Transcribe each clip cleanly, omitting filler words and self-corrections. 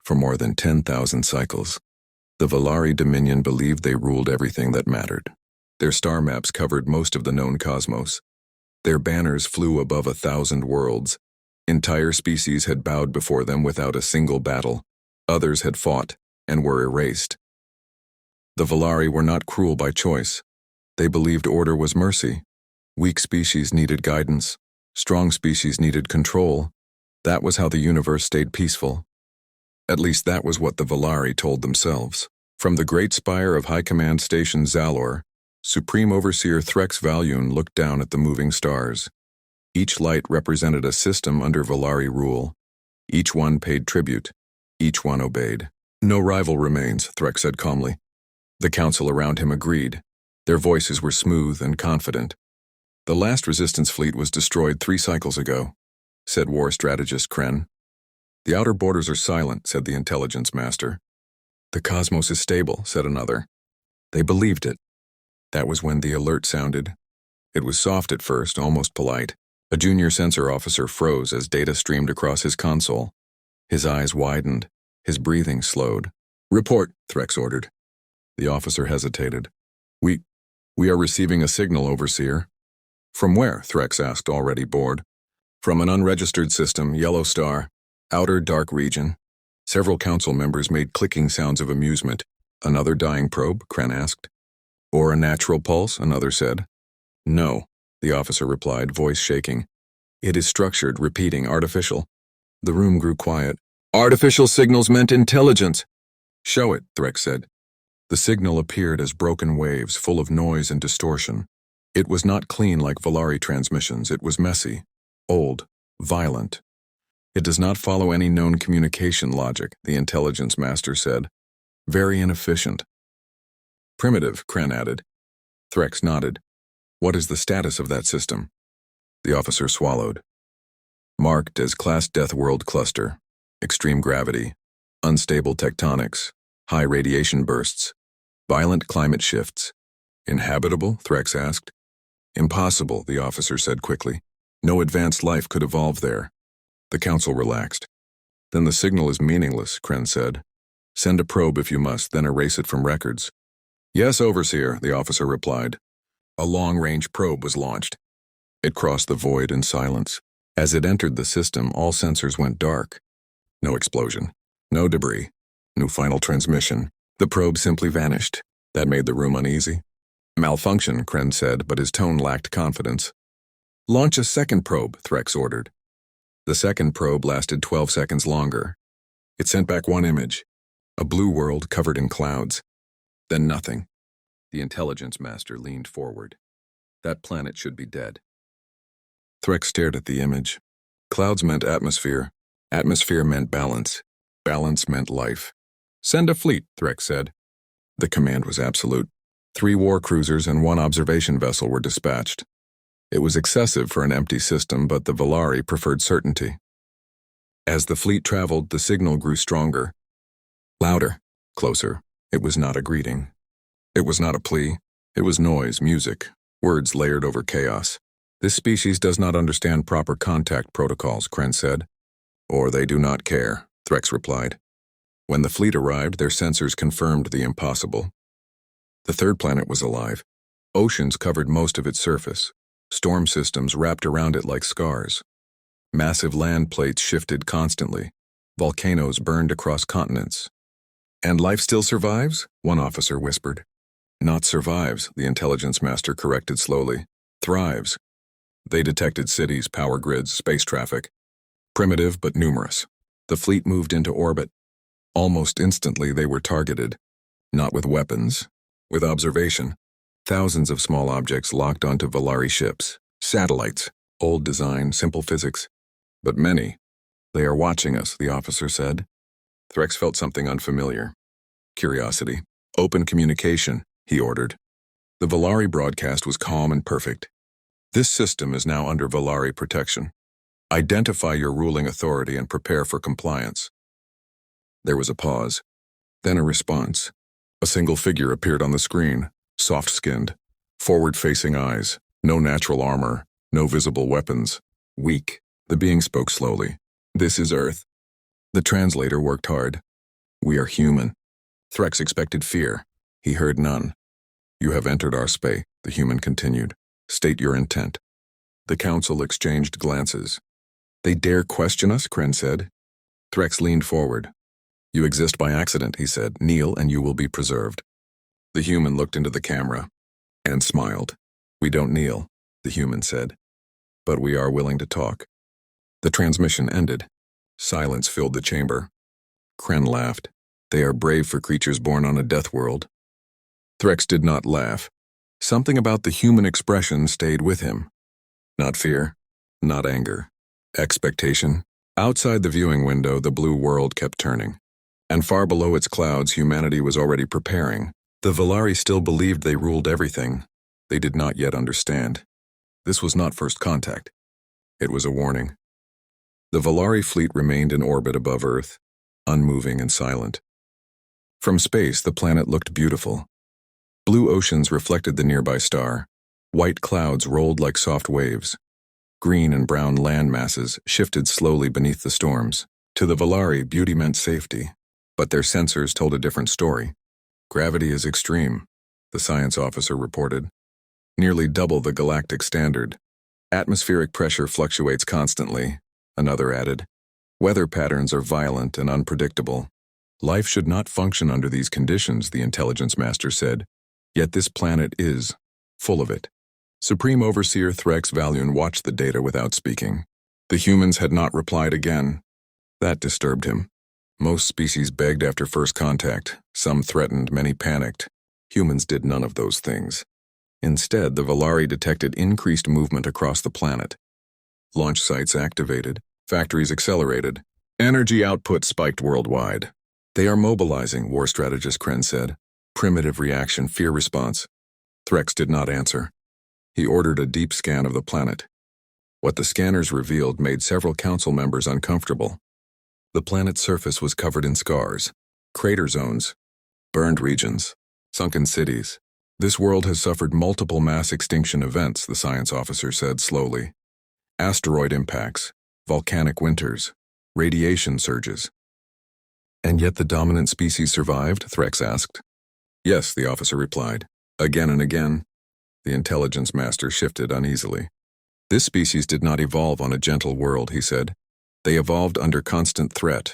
for more than 10,000 cycles. The Valari Dominion believed they ruled everything that mattered. Their star maps covered most of the known cosmos. Their banners flew above 1,000 worlds. Entire species had bowed before them without a single battle. Others had fought and were erased. The Valari were not cruel by choice. They believed order was mercy. Weak species needed guidance. Strong species needed control. That was how the universe stayed peaceful. At least that was what the Valari told themselves. From the Great Spire of High Command Station Zalor, Supreme Overseer Threx Valyun looked down at the moving stars. Each light represented a system under Valari rule. Each one paid tribute. Each one obeyed. No rival remains, Threx said calmly. The council around him agreed. Their voices were smooth and confident. The last resistance fleet was destroyed 3 cycles ago, said war strategist Kren. The outer borders are silent, said the intelligence master. The cosmos is stable, said another. They believed it. That was when the alert sounded. It was soft at first, almost polite. A junior sensor officer froze as data streamed across his console. His eyes widened. His breathing slowed. Report, Threx ordered. The officer hesitated. We are receiving a signal, Overseer. From where? Threx asked, already bored. From an unregistered system, Yellow Star. Outer dark region. Several council members made clicking sounds of amusement. Another dying probe? Kren asked. Or a natural pulse? Another said. No, the officer replied, voice shaking. It is structured, repeating, artificial. The room grew quiet. Artificial signals meant intelligence. Show it, Threx said. The signal appeared as broken waves, full of noise and distortion. It was not clean like Valari transmissions. It was messy, old, violent. It does not follow any known communication logic, the intelligence master said. Very inefficient. Primitive, Kren added. Threx nodded. What is the status of that system? The officer swallowed. Marked as Class Deathworld Cluster. Extreme gravity. Unstable tectonics. High radiation bursts. Violent climate shifts. Inhabitable? Threx asked. Impossible, the officer said quickly. No advanced life could evolve there. The council relaxed. Then the signal is meaningless, Kren said. Send a probe if you must, then erase it from records. Yes, Overseer, the officer replied. A long-range probe was launched. It crossed the void in silence. As it entered the system, all sensors went dark. No explosion. No debris. No final transmission. The probe simply vanished. That made the room uneasy. Malfunction, Kren said, but his tone lacked confidence. Launch a second probe, Threx ordered. The second probe lasted 12 seconds longer. It sent back one image. A blue world covered in clouds. Then nothing. The intelligence master leaned forward. That planet should be dead. Threx stared at the image. Clouds meant atmosphere. Atmosphere meant balance. Balance meant life. Send a fleet, Threx said. The command was absolute. 3 war cruisers and 1 observation vessel were dispatched. It was excessive for an empty system, but the Valari preferred certainty. As the fleet traveled, the signal grew stronger. Louder, closer. It was not a greeting. It was not a plea. It was noise, music, words layered over chaos. This species does not understand proper contact protocols, Kren said. Or they do not care, Threx replied. When the fleet arrived, their sensors confirmed the impossible. The third planet was alive. Oceans covered most of its surface. Storm systems wrapped around it like scars. Massive land plates shifted constantly. Volcanoes burned across continents. And life still survives? One officer whispered. Not survives, the intelligence master corrected slowly. Thrives. They detected cities, power grids, space traffic. Primitive but numerous. The fleet moved into orbit. Almost instantly they were targeted. Not with weapons, with observation. Thousands of small objects locked onto Valari ships. Satellites. Old design, simple physics. But many. They are watching us, the officer said. Threx felt something unfamiliar. Curiosity. Open communication, he ordered. The Valari broadcast was calm and perfect. This system is now under Valari protection. Identify your ruling authority and prepare for compliance. There was a pause. Then a response. A single figure appeared on the screen, soft-skinned, forward-facing eyes, no natural armor, no visible weapons. Weak. The being spoke slowly. This is Earth. The translator worked hard. We are human. Threx expected fear. He heard none. You have entered our space, the human continued. State your intent. The council exchanged glances. They dare question us, Kren said. Threx leaned forward. You exist by accident, he said. Kneel and you will be preserved. The human looked into the camera and smiled. We don't kneel, the human said. But we are willing to talk. The transmission ended. Silence filled the chamber. Kren laughed. They are brave for creatures born on a death world. Threx did not laugh. Something about the human expression stayed with him. Not fear, not anger. Expectation. Outside the viewing window, the blue world kept turning. And far below its clouds, humanity was already preparing. The Valari still believed they ruled everything. They did not yet understand. This was not first contact. It was a warning. The Valari fleet remained in orbit above Earth, unmoving and silent. From space, the planet looked beautiful. Blue oceans reflected the nearby star. White clouds rolled like soft waves. Green and brown land masses shifted slowly beneath the storms. To the Valari, beauty meant safety, but their sensors told a different story. Gravity is extreme, the science officer reported. Nearly double the galactic standard. Atmospheric pressure fluctuates constantly, another added. Weather patterns are violent and unpredictable. Life should not function under these conditions, the intelligence master said. Yet this planet is full of it. Supreme Overseer Threx Valion watched the data without speaking. The humans had not replied again. That disturbed him. Most species begged after first contact. Some threatened, many panicked. Humans did none of those things. Instead, the Valari detected increased movement across the planet. Launch sites activated, factories accelerated, energy output spiked worldwide. They are mobilizing, war strategist Kren said. Primitive reaction, fear response. Threx did not answer. He ordered a deep scan of the planet. What the scanners revealed made several council members uncomfortable. The planet's surface was covered in scars, crater zones, burned regions, sunken cities. This world has suffered multiple mass extinction events, the science officer said slowly. Asteroid impacts, volcanic winters, radiation surges. And yet the dominant species survived, Threx asked. Yes, the officer replied. Again and again. The intelligence master shifted uneasily. This species did not evolve on a gentle world, he said. They evolved under constant threat.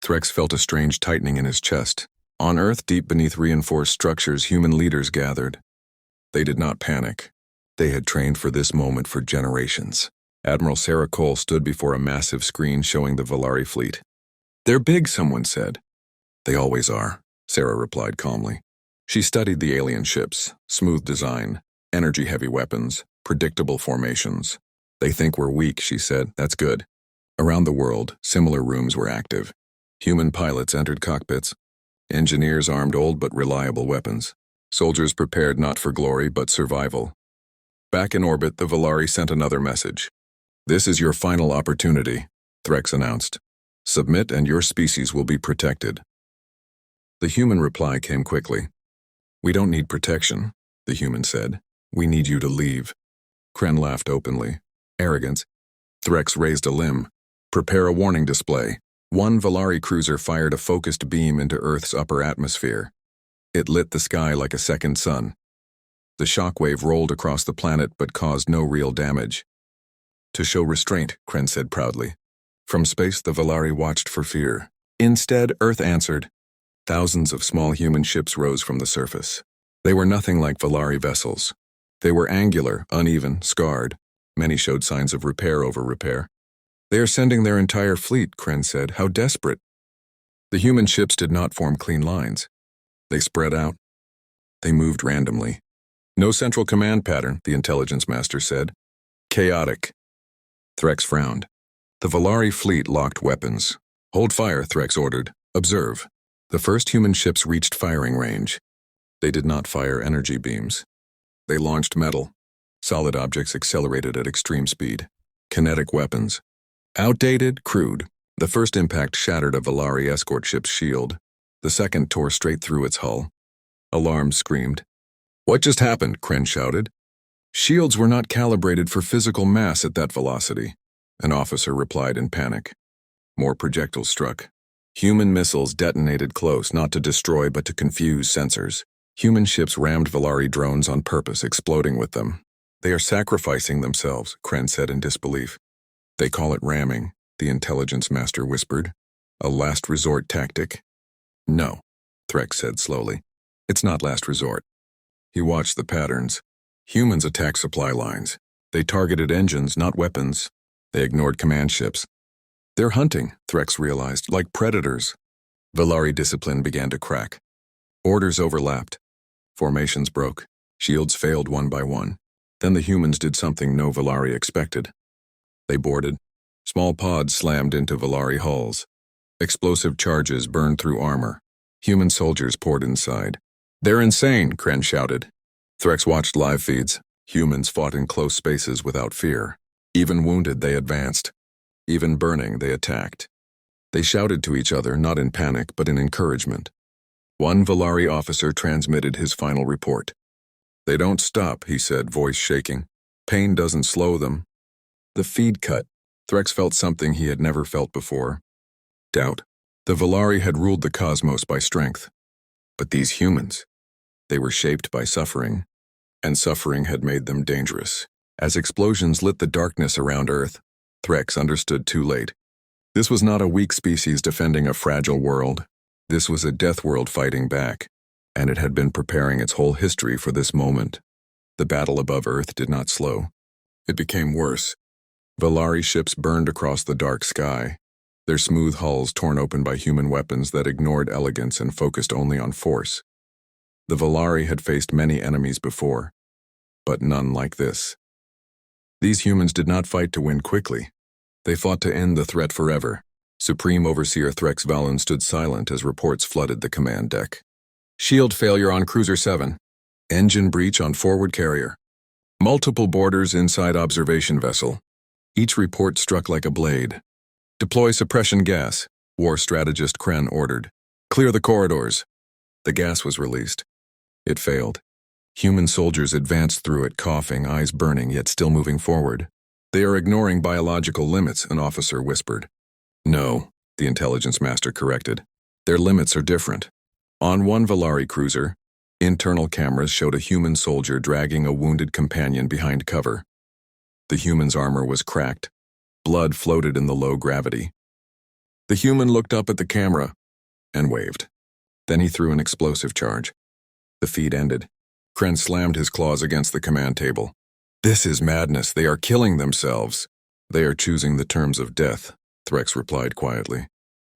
Threx felt a strange tightening in his chest. On Earth, deep beneath reinforced structures, human leaders gathered. They did not panic. They had trained for this moment for generations. Admiral Sarah Cole stood before a massive screen showing the Valari fleet. They're big, someone said. They always are, Sarah replied calmly. She studied the alien ships, smooth design, energy-heavy weapons, predictable formations. They think we're weak, she said. That's good. Around the world, similar rooms were active. Human pilots entered cockpits. Engineers armed old but reliable weapons. Soldiers prepared not for glory but survival. Back in orbit, the Valari sent another message. This is your final opportunity, Threx announced. Submit and your species will be protected. The human reply came quickly. We don't need protection, the human said. We need you to leave. Kren laughed openly. Arrogance. Threx raised a limb. Prepare a warning display. One Valari cruiser fired a focused beam into Earth's upper atmosphere. It lit the sky like a second sun. The shockwave rolled across the planet but caused no real damage. To show restraint, Kren said proudly. From space, the Valari watched for fear. Instead, Earth answered. Thousands of small human ships rose from the surface. They were nothing like Valari vessels. They were angular, uneven, scarred. Many showed signs of repair over repair. They are sending their entire fleet, Kren said. How desperate. The human ships did not form clean lines. They spread out. They moved randomly. No central command pattern, the intelligence master said. Chaotic. Threx frowned. The Valari fleet locked weapons. Hold fire, Threx ordered. Observe. The first human ships reached firing range. They did not fire energy beams. They launched metal. Solid objects accelerated at extreme speed. Kinetic weapons. Outdated, crude. The first impact shattered a Valari escort ship's shield. The second tore straight through its hull. Alarms screamed. What just happened? Kren shouted. Shields were not calibrated for physical mass at that velocity. An officer replied in panic. More projectiles struck. Human missiles detonated close, not to destroy but to confuse sensors. Human ships rammed Valari drones on purpose, exploding with them. They are sacrificing themselves, Kren said in disbelief. They call it ramming, the intelligence master whispered. A last resort tactic. No, Threx said slowly. It's not last resort. He watched the patterns. Humans attacked supply lines. They targeted engines, not weapons. They ignored command ships. They're hunting, Threx realized, like predators. Valari discipline began to crack. Orders overlapped. Formations broke. Shields failed one by one. Then the humans did something no Valari expected. They boarded. Small pods slammed into Valari hulls. Explosive charges burned through armor. Human soldiers poured inside. They're insane, Kren shouted. Threx watched live feeds. Humans fought in close spaces without fear. Even wounded, they advanced. Even burning, they attacked. They shouted to each other, not in panic, but in encouragement. One Valari officer transmitted his final report. They don't stop, he said, voice shaking. Pain doesn't slow them. The feed cut. Threx felt something he had never felt before. Doubt. The Valari had ruled the cosmos by strength. But these humans, they were shaped by suffering, and suffering had made them dangerous. As explosions lit the darkness around Earth, Threx understood too late. This was not a weak species defending a fragile world. This was a death world fighting back, and it had been preparing its whole history for this moment. The battle above Earth did not slow. It became worse. Valari ships burned across the dark sky, their smooth hulls torn open by human weapons that ignored elegance and focused only on force. The Valari had faced many enemies before, but none like this. These humans did not fight to win quickly. They fought to end the threat forever. Supreme Overseer Threx Valen stood silent as reports flooded the command deck. Shield failure on Cruiser 7. Engine breach on forward carrier. Multiple boarders inside observation vessel. Each report struck like a blade. Deploy suppression gas, War Strategist Kren ordered. Clear the corridors. The gas was released. It failed. Human soldiers advanced through it, coughing, eyes burning, yet still moving forward. They are ignoring biological limits, an officer whispered. No, the intelligence master corrected. Their limits are different. On one Valari cruiser, internal cameras showed a human soldier dragging a wounded companion behind cover. The human's armor was cracked. Blood floated in the low gravity. The human looked up at the camera and waved. Then he threw an explosive charge. The feed ended. Kren slammed his claws against the command table. This is madness. They are killing themselves. They are choosing the terms of death, Threx replied quietly.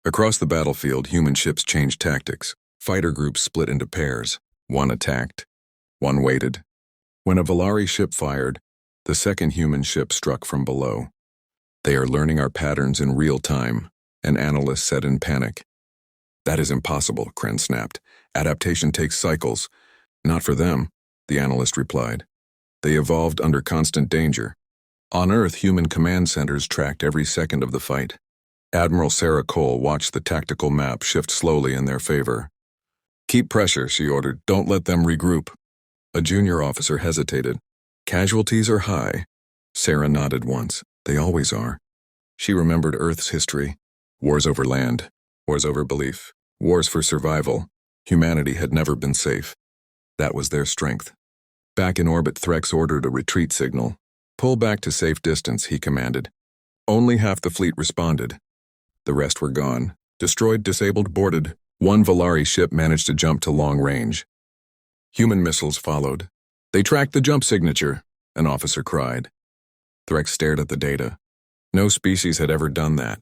Across the battlefield, human ships changed tactics. Fighter groups split into pairs. One attacked. One waited. When a Valari ship fired, the second human ship struck from below. They are learning our patterns in real time, an analyst said in panic. That is impossible, Kren snapped. Adaptation takes cycles. Not for them, the analyst replied. They evolved under constant danger. On Earth, human command centers tracked every second of the fight. Admiral Sarah Cole watched the tactical map shift slowly in their favor. Keep pressure, she ordered. Don't let them regroup. A junior officer hesitated. Casualties are high. Sarah nodded once. They always are. She remembered Earth's history. Wars over land. Wars over belief. Wars for survival. Humanity had never been safe. That was their strength. Back in orbit, Threx ordered a retreat signal. Pull back to safe distance, he commanded. Only half the fleet responded. The rest were gone. Destroyed, disabled, boarded. One Valari ship managed to jump to long range. Human missiles followed. They tracked the jump signature, an officer cried. Threx stared at the data. No species had ever done that.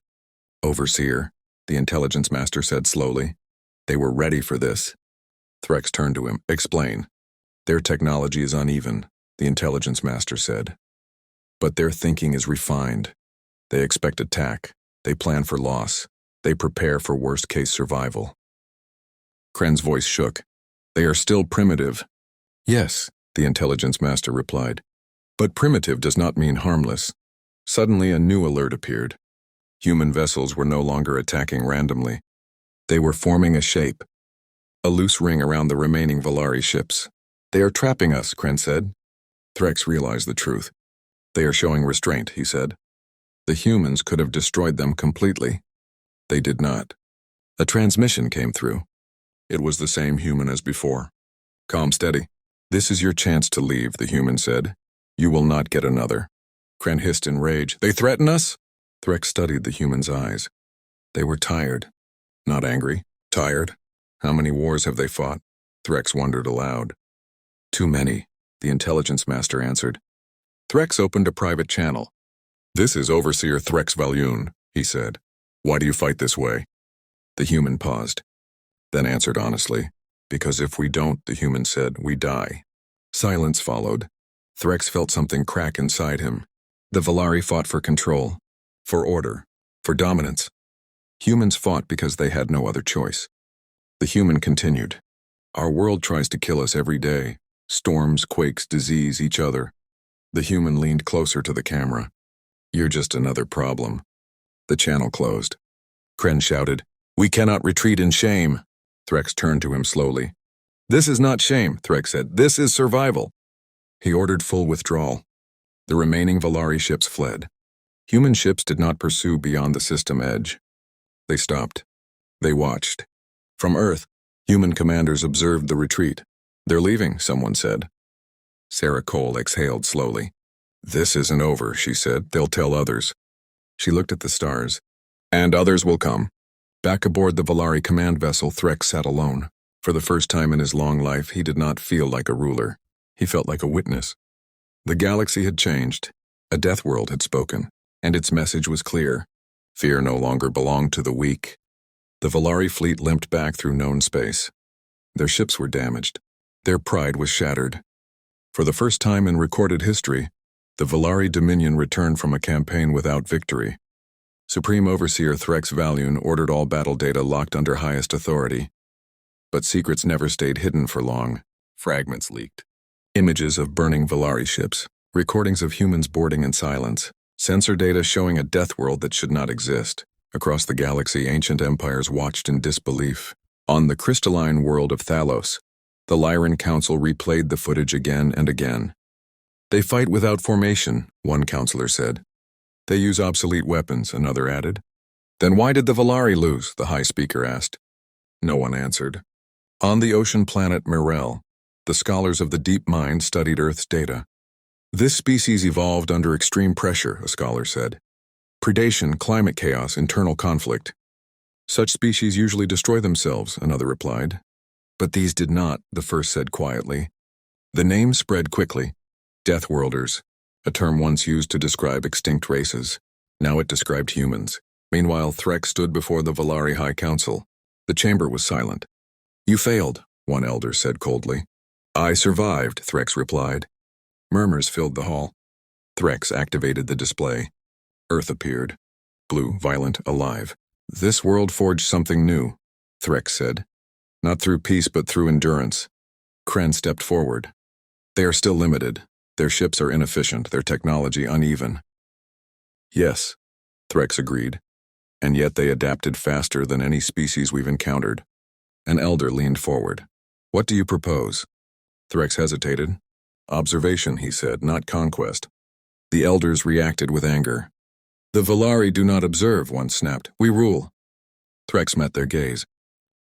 Overseer, the intelligence master said slowly. They were ready for this. Threx turned to him. Explain. Their technology is uneven, the intelligence master said. But their thinking is refined. They expect attack. They plan for loss. They prepare for worst-case survival. Kren's voice shook. They are still primitive. Yes, the intelligence master replied. But primitive does not mean harmless. Suddenly a new alert appeared. Human vessels were no longer attacking randomly. They were forming a shape. A loose ring around the remaining Valari ships. They are trapping us, Kren said. Threx realized the truth. They are showing restraint, he said. The humans could have destroyed them completely. They did not. A transmission came through. It was the same human as before. "Calm, steady. This is your chance to leave," the human said. "You will not get another." Kren hissed in rage. "They threaten us?" Threx studied the human's eyes. They were tired. Not angry. Tired. How many wars have they fought? Threx wondered aloud. "Too many," the intelligence master answered. Threx opened a private channel. "This is Overseer Threx Valyun," he said. "Why do you fight this way?" The human paused, then answered honestly. "Because if we don't," the human said, "we die." Silence followed. Threx felt something crack inside him. The Valari fought for control, for order, for dominance. Humans fought because they had no other choice. The human continued. "Our world tries to kill us every day. Storms, quakes, disease, each other." The human leaned closer to the camera. "You're just another problem." The channel closed. Kren shouted, "We cannot retreat in shame." Threx turned to him slowly. "This is not shame," Threx said. "This is survival." He ordered full withdrawal. The remaining Valari ships fled. Human ships did not pursue beyond the system edge. They stopped. They watched. From Earth, human commanders observed the retreat. "They're leaving," someone said. Sarah Cole exhaled slowly. "This isn't over," she said. "They'll tell others." She looked at the stars. "And others will come." Back aboard the Valari command vessel, Threx sat alone. For the first time in his long life, he did not feel like a ruler. He felt like a witness. The galaxy had changed. A death world had spoken, and its message was clear. Fear no longer belonged to the weak. The Valari fleet limped back through known space. Their ships were damaged. Their pride was shattered. For the first time in recorded history, the Valari Dominion returned from a campaign without victory. Supreme Overseer Threx Valyun ordered all battle data locked under highest authority. But secrets never stayed hidden for long. Fragments leaked. Images of burning Valari ships, recordings of humans boarding in silence, sensor data showing a death world that should not exist. Across the galaxy, ancient empires watched in disbelief. On the crystalline world of Thalos, the Lyran Council replayed the footage again and again. "They fight without formation," one counselor said. "They use obsolete weapons," another added. "Then why did the Valari lose?" the High Speaker asked. No one answered. On the ocean planet Mirel, the scholars of the Deep Mind studied Earth's data. "This species evolved under extreme pressure," a scholar said. "Predation, climate chaos, internal conflict. Such species usually destroy themselves," another replied. "But these did not," the first said quietly. The name spread quickly. Deathworlders, a term once used to describe extinct races. Now it described humans. Meanwhile, Threx stood before the Valari High Council. The chamber was silent. "You failed," one elder said coldly. "I survived," Threx replied. Murmurs filled the hall. Threx activated the display. Earth appeared. Blue, violent, alive. "This world forged something new," Threx said. "Not through peace but through endurance." Kren stepped forward. "They are still limited. Their ships are inefficient, their technology uneven." "Yes," Threx agreed. "And yet they adapted faster than any species we've encountered." An elder leaned forward. "What do you propose?" Threx hesitated. "Observation," he said, "not conquest." The elders reacted with anger. "The Valari do not observe," one snapped. "We rule." Threx met their gaze.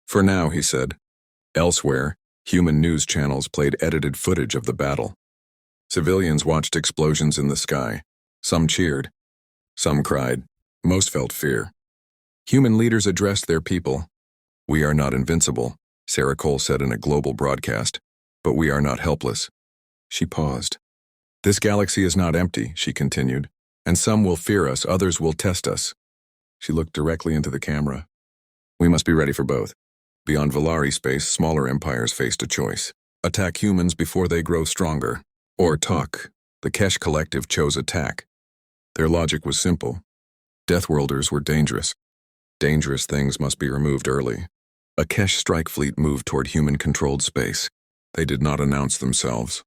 "For now," he said. Elsewhere, human news channels played edited footage of the battle. Civilians watched explosions in the sky. Some cheered. Some cried. Most felt fear. Human leaders addressed their people. "We are not invincible," Sarah Cole said in a global broadcast, "but we are not helpless." She paused. "This galaxy is not empty," she continued, "and some will fear us, others will test us." She looked directly into the camera. "We must be ready for both." Beyond Valari space, smaller empires faced a choice. Attack humans before they grow stronger, or talk. The Kesh Collective chose attack. Their logic was simple. Deathworlders were dangerous. Dangerous things must be removed early. A Kesh strike fleet moved toward human-controlled space. They did not announce themselves.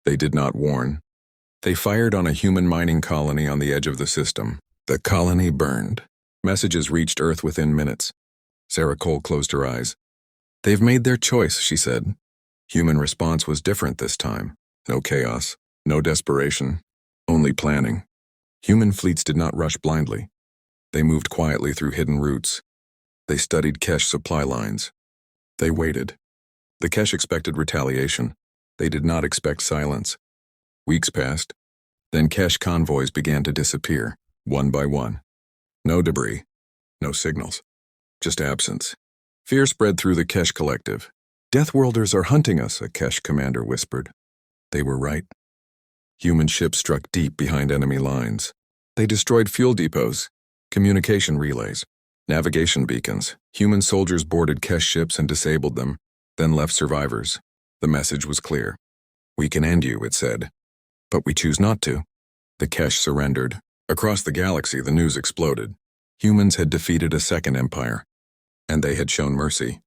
They did not warn. They fired on a human mining colony on the edge of the system. The colony burned. Messages reached Earth within minutes. Sarah Cole closed her eyes. "They've made their choice," she said. Human response was different this time. No chaos, no desperation, only planning. Human fleets did not rush blindly. They moved quietly through hidden routes. They studied Kesh supply lines. They waited. The Kesh expected retaliation. They did not expect silence. Weeks passed. Then Kesh convoys began to disappear, one by one. No debris. No signals. Just absence. Fear spread through the Kesh collective. "Deathworlders are hunting us," a Kesh commander whispered. They were right. Human ships struck deep behind enemy lines. They destroyed fuel depots, communication relays, navigation beacons. Human soldiers boarded Kesh ships and disabled them, then left survivors. The message was clear. "We can end you," it said. "But we choose not to." The Kesh surrendered. Across the galaxy, the news exploded. Humans had defeated a second empire, and they had shown mercy.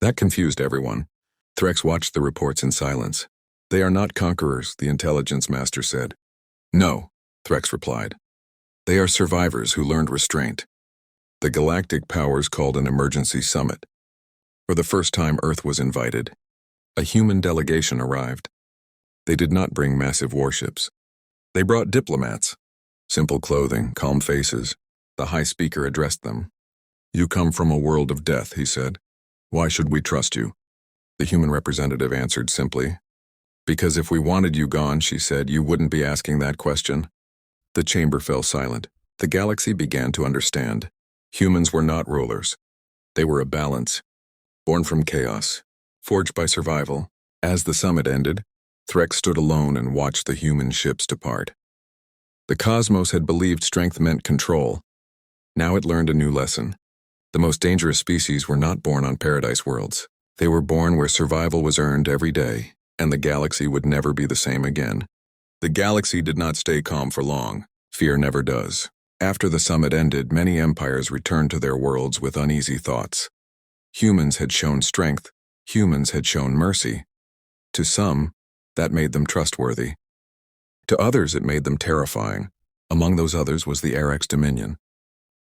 That confused everyone. Threx watched the reports in silence. "They are not conquerors," the intelligence master said. "No," Threx replied. "They are survivors who learned restraint." The Galactic powers called an emergency summit. For the first time, Earth was invited. A human delegation arrived. They did not bring massive warships. They brought diplomats. Simple clothing, calm faces. The High Speaker addressed them. "You come from a world of death," he said. "Why should we trust you?" The human representative answered simply. "Because if we wanted you gone," she said, "you wouldn't be asking that question." The chamber fell silent. The galaxy began to understand. Humans were not rulers. They were a balance, born from chaos, forged by survival. As the summit ended, Threx stood alone and watched the human ships depart. The cosmos had believed strength meant control. Now it learned a new lesson. The most dangerous species were not born on paradise worlds. They were born where survival was earned every day, and the galaxy would never be the same again. The galaxy did not stay calm for long. Fear never does. After the summit ended, many empires returned to their worlds with uneasy thoughts. Humans had shown strength. Humans had shown mercy. To some, that made them trustworthy. To others, it made them terrifying. Among those others was the Arax Dominion.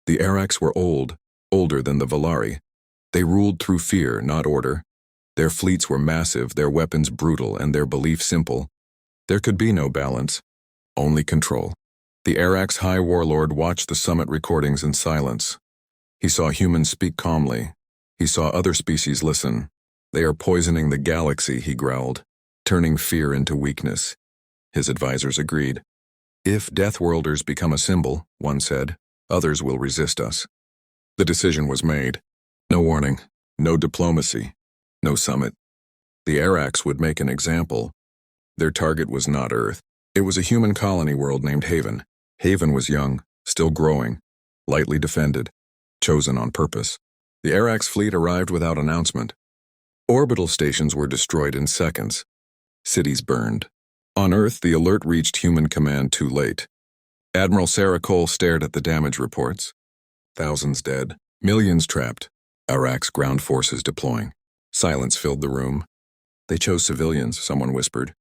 The Arax were old, older than the Valari. They ruled through fear, not order. Their fleets were massive, their weapons brutal, and their belief simple. There could be no balance, only control. The Arax High Warlord watched the summit recordings in silence. He saw humans speak calmly. He saw other species listen. "They are poisoning the galaxy," he growled, turning fear into weakness. His advisors agreed. "If Deathworlders become a symbol," one said, "others will resist us." The decision was made. No warning, no diplomacy, no summit. The Arax would make an example. Their target was not Earth. It was a human colony world named Haven. Haven was young, still growing, lightly defended, chosen on purpose. The Arax fleet arrived without announcement. Orbital stations were destroyed in seconds. Cities burned. On Earth, the alert reached human command too late. Admiral Sarah Cole stared at the damage reports. Thousands dead, millions trapped. Arax ground forces deploying. Silence filled the room. "They chose civilians," someone whispered.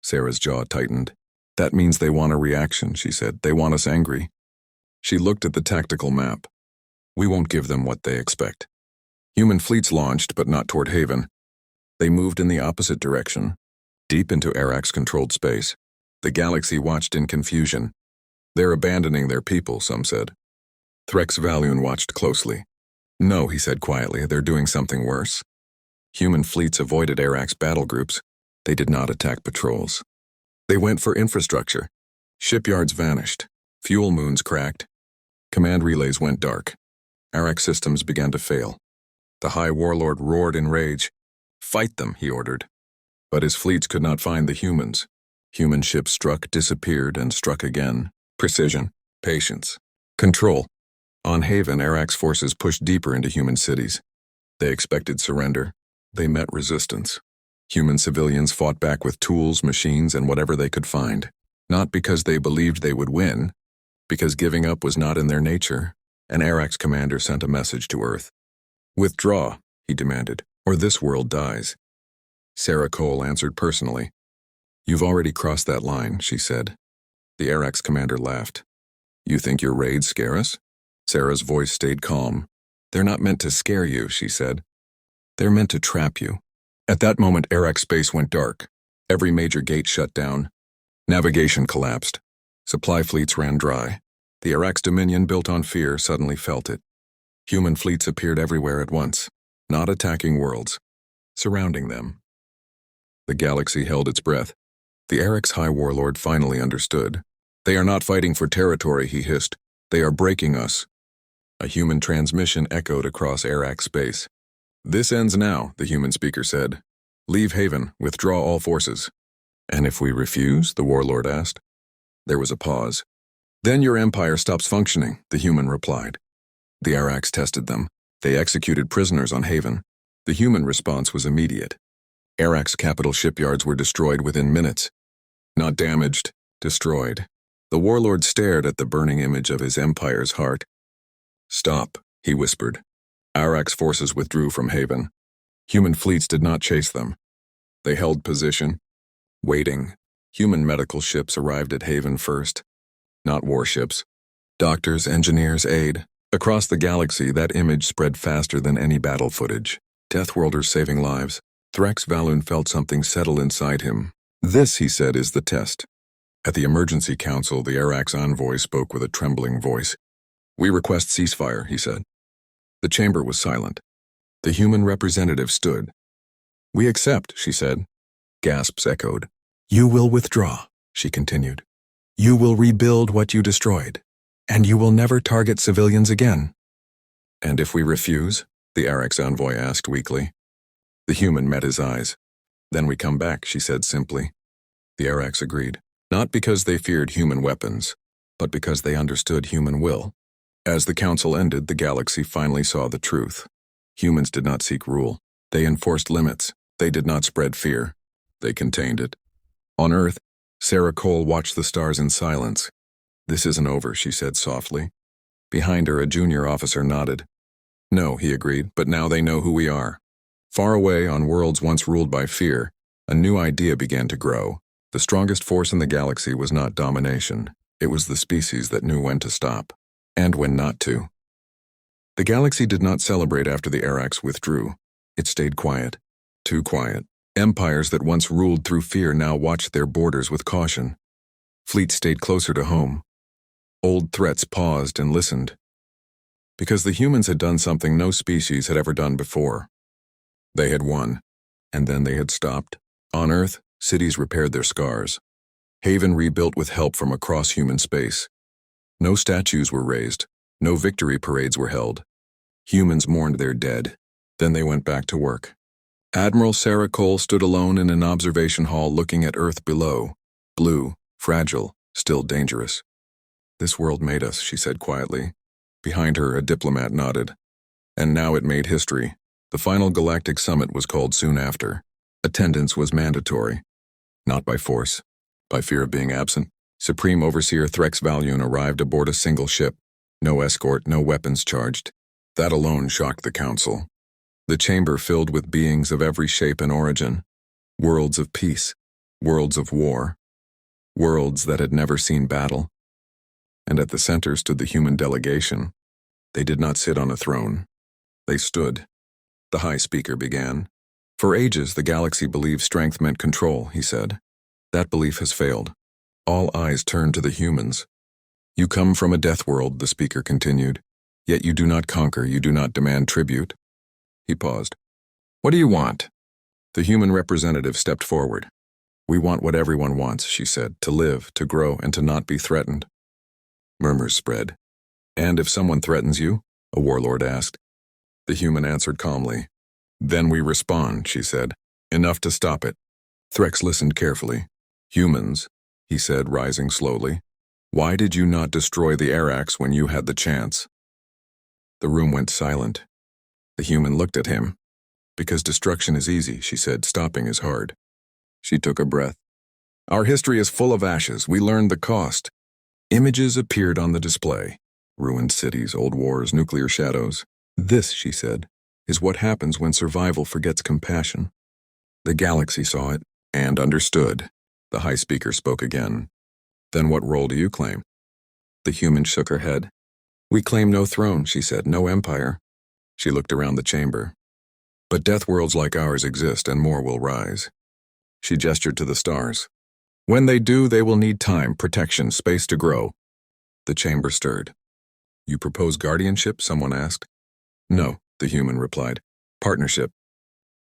Sarah's jaw tightened. "That means they want a reaction," she said. "They want us angry." She looked at the tactical map. "We won't give them what they expect." Human fleets launched, but not toward Haven. They moved in the opposite direction, deep into Arax-controlled space. The galaxy watched in confusion. "They're abandoning their people," some said. Threx Valion watched closely. "No," he said quietly, "they're doing something worse." Human fleets avoided Arax battle groups. They did not attack patrols. They went for infrastructure. Shipyards vanished. Fuel moons cracked. Command relays went dark. Arax systems began to fail. The High Warlord roared in rage. "Fight them," he ordered. But his fleets could not find the humans. Human ships struck, disappeared, and struck again. Precision, patience, control. On Haven, Arax forces pushed deeper into human cities. They expected surrender. They met resistance. Human civilians fought back with tools, machines, and whatever they could find. Not because they believed they would win, because giving up was not in their nature. An Arax commander sent a message to Earth. "Withdraw," he demanded, "or this world dies." Sarah Cole answered personally. "You've already crossed that line," she said. The Arax commander laughed. "You think your raids scare us?" Sarah's voice stayed calm. "They're not meant to scare you," she said. "They're meant to trap you." At that moment, Arax space went dark. Every major gate shut down. Navigation collapsed. Supply fleets ran dry. The Arax Dominion, built on fear, suddenly felt it. Human fleets appeared everywhere at once, not attacking worlds, surrounding them. The galaxy held its breath. The Eric's High Warlord finally understood. "They are not fighting for territory," he hissed. "They are breaking us." A human transmission echoed across Arak space. "This ends now," the human speaker said. "Leave Haven, withdraw all forces." "And if we refuse?" the warlord asked. There was a pause. "Then your empire stops functioning," the human replied. The Araks tested them. They executed prisoners on Haven. The human response was immediate. Arak's capital shipyards were destroyed within minutes. Not damaged, destroyed. The warlord stared at the burning image of his empire's heart. "Stop," he whispered. Arak's forces withdrew from Haven. Human fleets did not chase them. They held position, waiting. Human medical ships arrived at Haven first. Not warships. Doctors, engineers, aid. Across the galaxy, that image spread faster than any battle footage. Deathworlders saving lives. Threx Valun felt something settle inside him. "This," he said, "is the test." At the emergency council, the Arak's envoy spoke with a trembling voice. "We request ceasefire," he said. The chamber was silent. The human representative stood. "We accept," she said. Gasps echoed. "You will withdraw," she continued. "You will rebuild what you destroyed, and you will never target civilians again." "And if we refuse?" the Arak's envoy asked weakly. The human met his eyes. "Then we come back," she said simply. The Araks agreed, not because they feared human weapons, but because they understood human will. As the council ended, the galaxy finally saw the truth. Humans did not seek rule. They enforced limits. They did not spread fear. They contained it. On Earth, Sarah Cole watched the stars in silence. "This isn't over," she said softly. Behind her, a junior officer nodded. "No," he agreed, "but now they know who we are." Far away, on worlds once ruled by fear, a new idea began to grow. The strongest force in the galaxy was not domination. It was the species that knew when to stop, and when not to. The galaxy did not celebrate after the Araks withdrew. It stayed quiet. Too quiet. Empires that once ruled through fear now watched their borders with caution. Fleets stayed closer to home. Old threats paused and listened. Because the humans had done something no species had ever done before. They had won, and then they had stopped. On Earth, cities repaired their scars. Haven rebuilt with help from across human space. No statues were raised. No victory parades were held. Humans mourned their dead. Then they went back to work. Admiral Sarah Cole stood alone in an observation hall looking at Earth below. Blue, fragile, still dangerous. "This world made us," she said quietly. Behind her, a diplomat nodded. And now it made history. The final Galactic Summit was called soon after. Attendance was mandatory. Not by force, by fear of being absent. Supreme Overseer Threx Valun arrived aboard a single ship. No escort, no weapons charged. That alone shocked the council. The chamber filled with beings of every shape and origin. Worlds of peace, worlds of war. Worlds that had never seen battle. And at the center stood the human delegation. They did not sit on a throne. They stood. The High Speaker began. "For ages, the galaxy believed strength meant control," he said. "That belief has failed. All eyes turned to the humans. You come from a death world," the speaker continued. "Yet you do not conquer, you do not demand tribute." He paused. "What do you want?" The human representative stepped forward. "We want what everyone wants," she said, "to live, to grow, and to not be threatened." Murmurs spread. "And if someone threatens you?" a warlord asked. The human answered calmly. "Then we respond," she said. "Enough to stop it." Threx listened carefully. "Humans," he said, rising slowly. "Why did you not destroy the Araks when you had the chance?" The room went silent. The human looked at him. "Because destruction is easy," she said, "stopping is hard." She took a breath. "Our history is full of ashes. We learned the cost." Images appeared on the display. Ruined cities, old wars, nuclear shadows. "This," she said, "is what happens when survival forgets compassion." The galaxy saw it, and understood. The High Speaker spoke again. "Then what role do you claim?" The human shook her head. "We claim no throne," she said, "no empire." She looked around the chamber. "But death worlds like ours exist, and more will rise." She gestured to the stars. "When they do, they will need time, protection, space to grow." The chamber stirred. "You propose guardianship?" someone asked. No, the human replied. Partnership.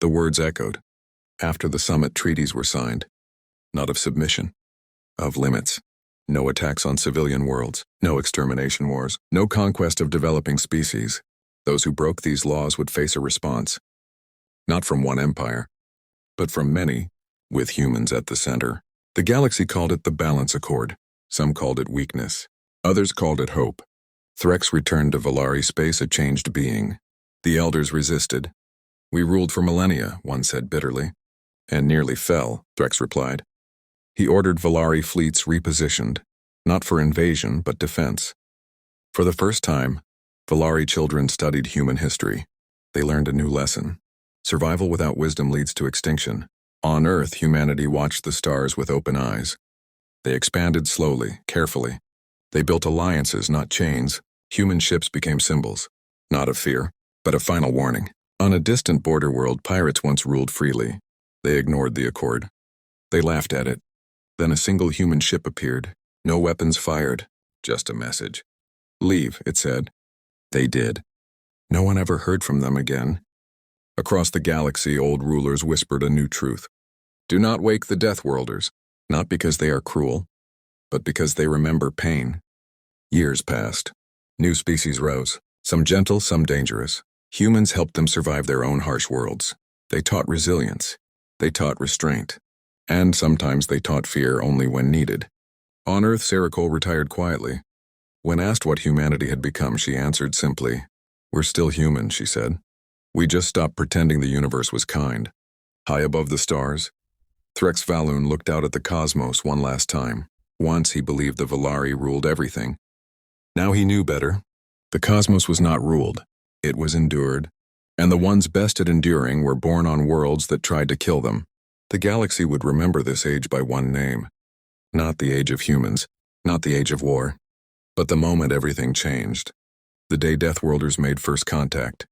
The words echoed. After the summit, treaties were signed. Not of submission. Of limits. No attacks on civilian worlds. No extermination wars. No conquest of developing species. Those who broke these laws would face a response. Not from one empire, but from many, with humans at the center. The galaxy called it the Balance Accord. Some called it weakness. Others called it hope. Threx returned to Valari space a changed being. The elders resisted. We ruled for millennia, one said bitterly. And nearly fell, Threx replied. He ordered Valari fleets repositioned, not for invasion but defense. For the first time, Valari children studied human history. They learned a new lesson. Survival without wisdom leads to extinction. On Earth, humanity watched the stars with open eyes. They expanded slowly, carefully. They built alliances, not chains. Human ships became symbols, not of fear, but of final warning. On a distant border world, pirates once ruled freely. They ignored the accord. They laughed at it. Then a single human ship appeared. No weapons fired, just a message. Leave, it said. They did. No one ever heard from them again. Across the galaxy, old rulers whispered a new truth. Do not wake the Deathworlders, not because they are cruel, but because they remember pain. Years passed. New species rose, some gentle, some dangerous. Humans helped them survive their own harsh worlds. They taught resilience. They taught restraint. And sometimes they taught fear only when needed. On Earth, Saracol retired quietly. When asked what humanity had become, she answered simply, We're still human, she said. We just stopped pretending the universe was kind. High above the stars, Threx Valoon looked out at the cosmos one last time. Once he believed the Valari ruled everything. Now he knew better. The cosmos was not ruled. It was endured. And the ones best at enduring were born on worlds that tried to kill them. The galaxy would remember this age by one name. Not the age of humans, not the age of war, but the moment everything changed. The day Deathworlders made first contact.